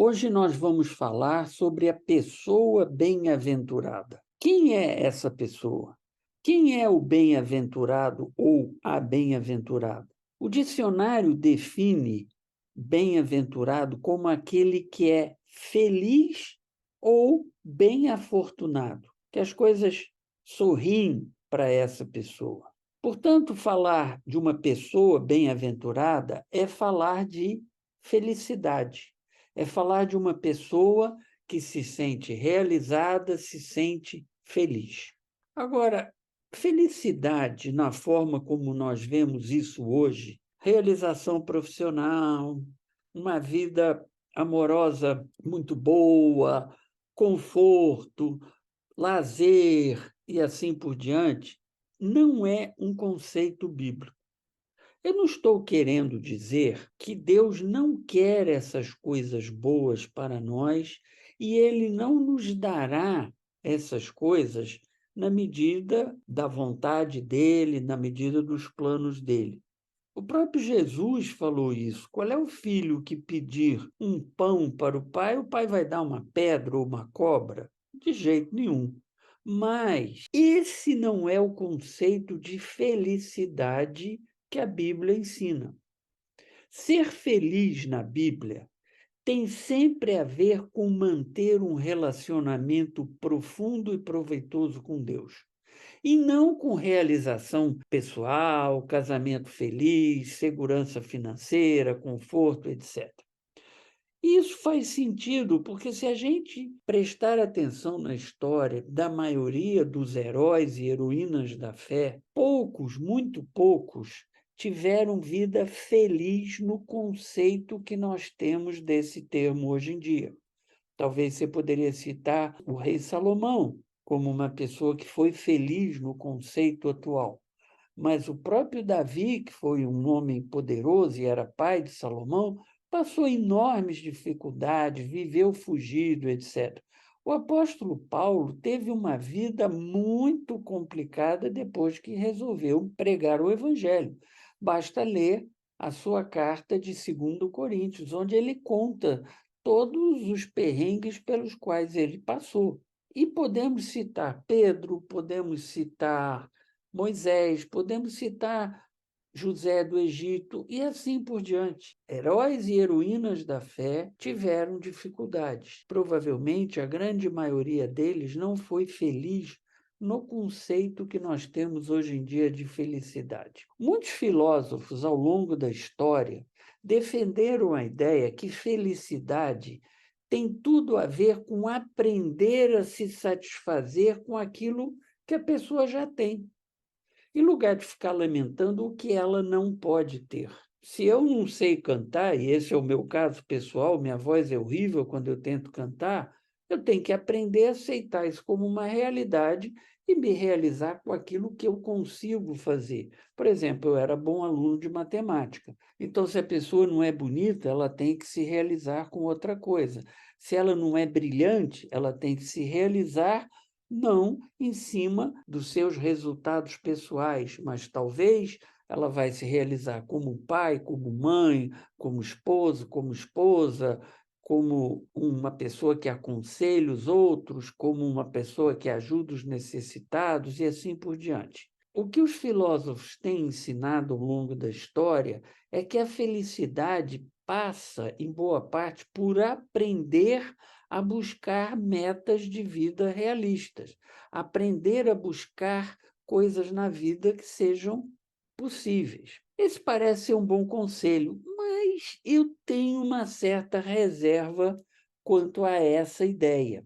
Hoje nós vamos falar sobre a pessoa bem-aventurada. Quem é essa pessoa? Quem é o bem-aventurado ou a bem-aventurada? O dicionário define bem-aventurado como aquele que é feliz ou bem-afortunado, que as coisas sorriem para essa pessoa. Portanto, falar de uma pessoa bem-aventurada é falar de felicidade. É falar de uma pessoa que se sente realizada, se sente feliz. Agora, felicidade, na forma como nós vemos isso hoje, realização profissional, uma vida amorosa muito boa, conforto, lazer e assim por diante, não é um conceito bíblico. Eu não estou querendo dizer que Deus não quer essas coisas boas para nós e Ele não nos dará essas coisas na medida da vontade dEle, na medida dos planos dEle. O próprio Jesus falou isso. Qual é o filho que pedir um pão para o pai vai dar uma pedra ou uma cobra? De jeito nenhum. Mas esse não é o conceito de felicidade que a Bíblia ensina. Ser feliz na Bíblia tem sempre a ver com manter um relacionamento profundo e proveitoso com Deus. E não com realização pessoal, casamento feliz, segurança financeira, conforto, etc. E isso faz sentido, porque se a gente prestar atenção na história da maioria dos heróis e heroínas da fé, poucos, muito poucos, tiveram vida feliz no conceito que nós temos desse termo hoje em dia. Talvez você poderia citar o rei Salomão como uma pessoa que foi feliz no conceito atual. Mas o próprio Davi, que foi um homem poderoso e era pai de Salomão, passou enormes dificuldades, viveu fugido, etc. O apóstolo Paulo teve uma vida muito complicada depois que resolveu pregar o evangelho. Basta ler a sua carta de 2 Coríntios, onde ele conta todos os perrengues pelos quais ele passou. E podemos citar Pedro, podemos citar Moisés, podemos citar José do Egito e assim por diante. Heróis e heroínas da fé tiveram dificuldades. Provavelmente a grande maioria deles não foi feliz no conceito que nós temos hoje em dia de felicidade. Muitos filósofos ao longo da história defenderam a ideia que felicidade tem tudo a ver com aprender a se satisfazer com aquilo que a pessoa já tem, em lugar de ficar lamentando o que ela não pode ter. Se eu não sei cantar, e esse é o meu caso pessoal, minha voz é horrível quando eu tento cantar, eu tenho que aprender a aceitar isso como uma realidade e me realizar com aquilo que eu consigo fazer. Por exemplo, eu era bom aluno de matemática. Então, se a pessoa não é bonita, ela tem que se realizar com outra coisa. Se ela não é brilhante, ela tem que se realizar não em cima dos seus resultados pessoais, mas talvez ela vai se realizar como pai, como mãe, como esposo, como esposa, como uma pessoa que aconselha os outros, como uma pessoa que ajuda os necessitados e assim por diante. O que os filósofos têm ensinado ao longo da história é que a felicidade passa, em boa parte, por aprender a buscar metas de vida realistas, aprender a buscar coisas na vida que sejam possíveis. Esse parece ser um bom conselho, mas eu tenho uma certa reserva quanto a essa ideia.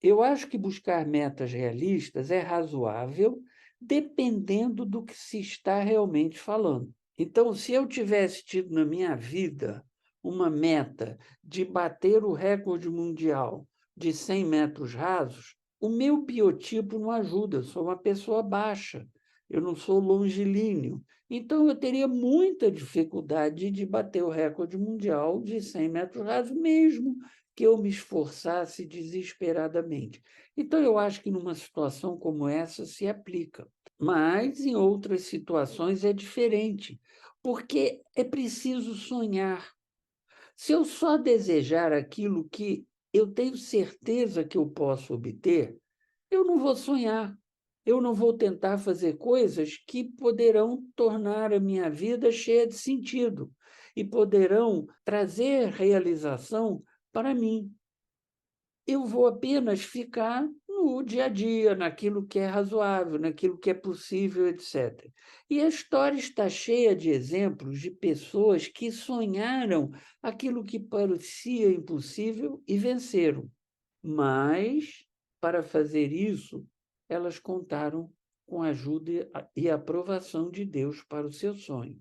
Eu acho que buscar metas realistas é razoável, dependendo do que se está realmente falando. Então, se eu tivesse tido na minha vida uma meta de bater o recorde mundial de 100 metros rasos, o meu biotipo não ajuda, eu sou uma pessoa baixa, eu não sou longilíneo. Então, eu teria muita dificuldade de bater o recorde mundial de 100 metros rasos, mesmo que eu me esforçasse desesperadamente. Então, eu acho que numa situação como essa se aplica. Mas em outras situações é diferente, porque é preciso sonhar. Se eu só desejar aquilo que eu tenho certeza que eu posso obter, eu não vou sonhar. Eu não vou tentar fazer coisas que poderão tornar a minha vida cheia de sentido e poderão trazer realização para mim. Eu vou apenas ficar no dia a dia, naquilo que é razoável, naquilo que é possível, etc. E a história está cheia de exemplos de pessoas que sonharam aquilo que parecia impossível e venceram. Mas, para fazer isso, elas contaram com a ajuda e a aprovação de Deus para o seu sonho.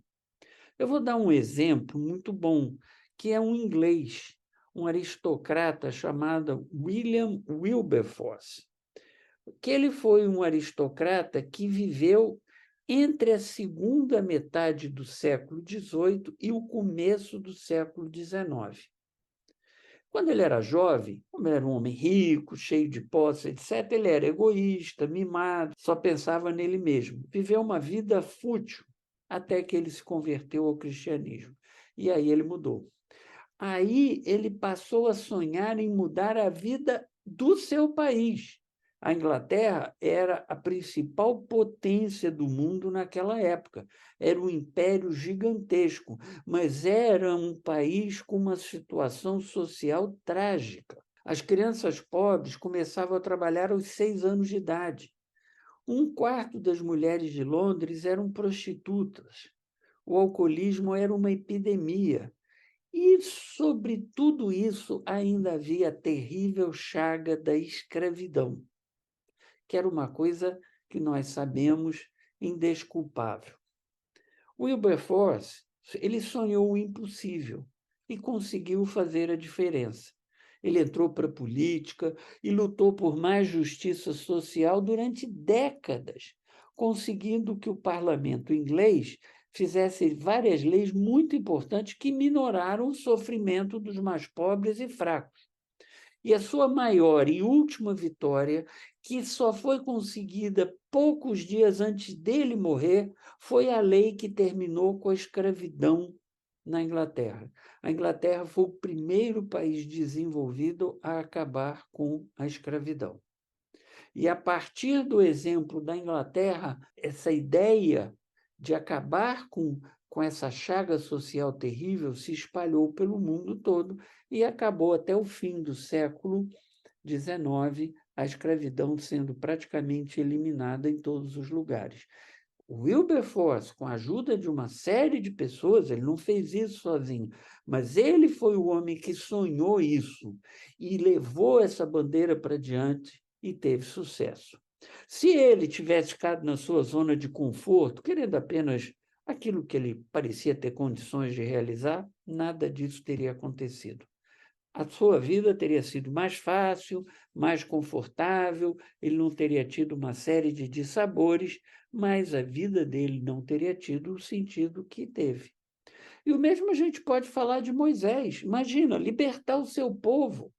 Eu vou dar um exemplo muito bom, que é um inglês, um aristocrata chamado William Wilberforce, que ele foi um aristocrata que viveu entre a segunda metade do século XVIII e o começo do século XIX. Quando ele era jovem, como era um homem rico, cheio de posse, etc., ele era egoísta, mimado, só pensava nele mesmo. Viveu uma vida fútil até que ele se converteu ao cristianismo. E aí ele mudou. Aí ele passou a sonhar em mudar a vida do seu país. A Inglaterra era a principal potência do mundo naquela época. Era um império gigantesco, mas era um país com uma situação social trágica. As crianças pobres começavam a trabalhar aos 6 anos de idade. Um quarto das mulheres de Londres eram prostitutas. O alcoolismo era uma epidemia. E sobre tudo isso ainda havia a terrível chaga da escravidão, que era uma coisa que nós sabemos indesculpável. Wilberforce, ele sonhou o impossível e conseguiu fazer a diferença. Ele entrou para a política e lutou por mais justiça social durante décadas, conseguindo que o parlamento inglês fizesse várias leis muito importantes que minoraram o sofrimento dos mais pobres e fracos. E a sua maior e última vitória, que só foi conseguida poucos dias antes dele morrer, foi a lei que terminou com a escravidão na Inglaterra. A Inglaterra foi o primeiro país desenvolvido a acabar com a escravidão. E a partir do exemplo da Inglaterra, essa ideia de acabar com essa chaga social terrível se espalhou pelo mundo todo e acabou até o fim do século XIX, a escravidão sendo praticamente eliminada em todos os lugares. O Wilberforce, com a ajuda de uma série de pessoas, ele não fez isso sozinho, mas ele foi o homem que sonhou isso e levou essa bandeira para diante e teve sucesso. Se ele tivesse ficado na sua zona de conforto, querendo apenas aquilo que ele parecia ter condições de realizar, nada disso teria acontecido. A sua vida teria sido mais fácil, mais confortável, ele não teria tido uma série de dissabores, mas a vida dele não teria tido o sentido que teve. E o mesmo a gente pode falar de Moisés. Imagina, libertar o seu povo.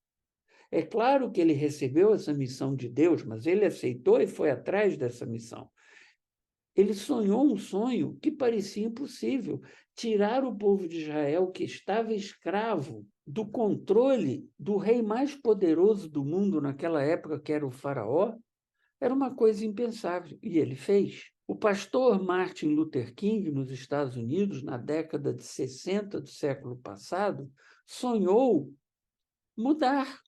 É claro que ele recebeu essa missão de Deus, mas ele aceitou e foi atrás dessa missão. Ele sonhou um sonho que parecia impossível: tirar o povo de Israel, que estava escravo, do controle do rei mais poderoso do mundo naquela época, que era o Faraó. Era uma coisa impensável, e ele fez. O pastor Martin Luther King, nos Estados Unidos, na década de 60 do século passado, sonhou mudar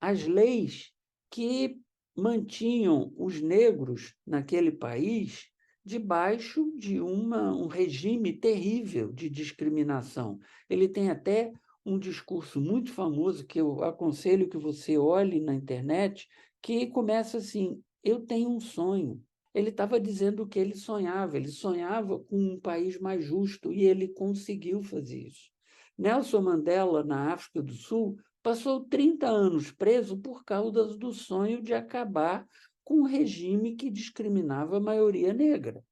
as leis que mantinham os negros naquele país debaixo de um regime terrível de discriminação. Ele tem até um discurso muito famoso que eu aconselho que você olhe na internet, que começa assim: eu tenho um sonho. Ele estava dizendo o que ele sonhava com um país mais justo e ele conseguiu fazer isso. Nelson Mandela, na África do Sul, passou 30 anos preso por causa do sonho de acabar com um regime que discriminava a maioria negra.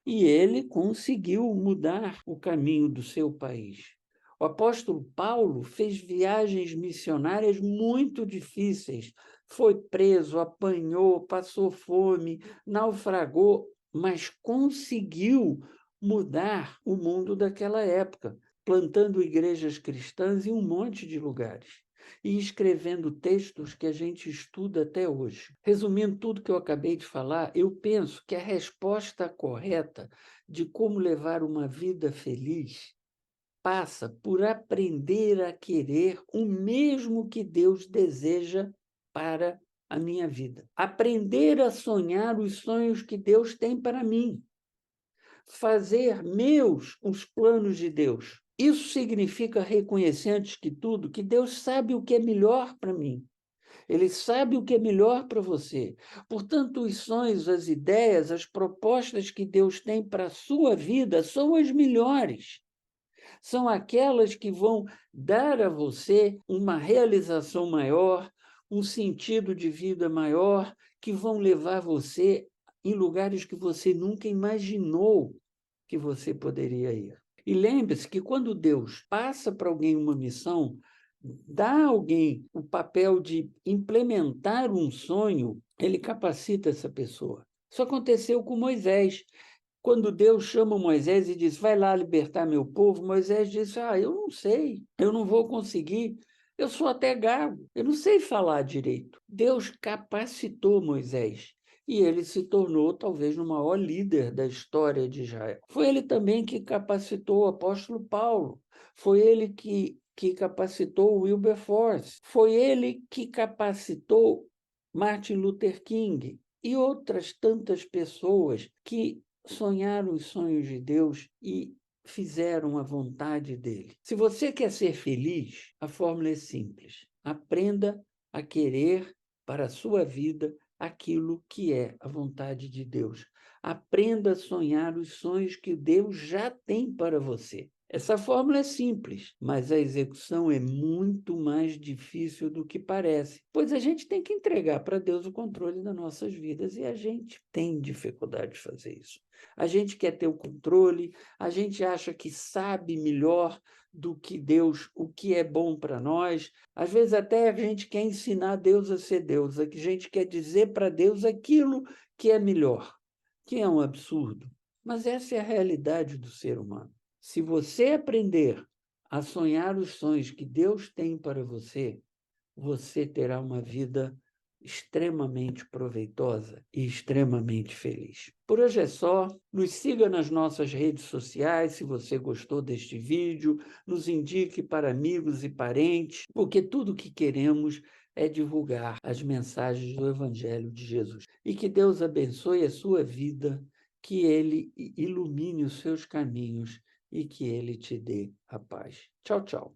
E ele conseguiu mudar o caminho do seu país. O apóstolo Paulo fez viagens missionárias muito difíceis. Foi preso, apanhou, passou fome, naufragou, mas conseguiu mudar o mundo daquela época. plantando igrejas cristãs em um monte de lugares e escrevendo textos que a gente estuda até hoje. Resumindo tudo que eu acabei de falar, eu penso que a resposta correta de como levar uma vida feliz passa por aprender a querer o mesmo que Deus deseja para a minha vida. Aprender a sonhar os sonhos que Deus tem para mim. Fazer meus os planos de Deus. Isso significa reconhecer, antes que tudo, que Deus sabe o que é melhor para mim. Ele sabe o que é melhor para você. Portanto, os sonhos, as ideias, as propostas que Deus tem para a sua vida são as melhores. São aquelas que vão dar a você uma realização maior, um sentido de vida maior, que vão levar você em lugares que você nunca imaginou que você poderia ir. E lembre-se que quando Deus passa para alguém uma missão, dá a alguém o papel de implementar um sonho, ele capacita essa pessoa. Isso aconteceu com Moisés. Quando Deus chama Moisés e diz, vai lá libertar meu povo, Moisés disse, eu não sei, eu não vou conseguir, eu sou até gago, eu não sei falar direito. Deus capacitou Moisés e ele se tornou talvez o maior líder da história de Israel. Foi ele também que capacitou o apóstolo Paulo, foi ele que capacitou Wilberforce, foi ele que capacitou Martin Luther King e outras tantas pessoas que sonharam os sonhos de Deus e fizeram a vontade dele. Se você quer ser feliz, a fórmula é simples. Aprenda a querer para a sua vida aquilo que é a vontade de Deus. Aprenda a sonhar os sonhos que Deus já tem para você. Essa fórmula é simples, mas a execução é muito mais difícil do que parece, pois a gente tem que entregar para Deus o controle das nossas vidas e a gente tem dificuldade de fazer isso. A gente quer ter o controle, a gente acha que sabe melhor do que Deus, o que é bom para nós. Às vezes até a gente quer ensinar Deus a ser Deus, a gente quer dizer para Deus aquilo que é melhor, que é um absurdo. Mas essa é a realidade do ser humano. Se você aprender a sonhar os sonhos que Deus tem para você, você terá uma vida extremamente proveitosa e extremamente feliz. Por hoje é só. Nos siga nas nossas redes sociais, se você gostou deste vídeo, nos indique para amigos e parentes, porque tudo o que queremos é divulgar as mensagens do Evangelho de Jesus. E que Deus abençoe a sua vida, que Ele ilumine os seus caminhos e que Ele te dê a paz. Tchau, tchau.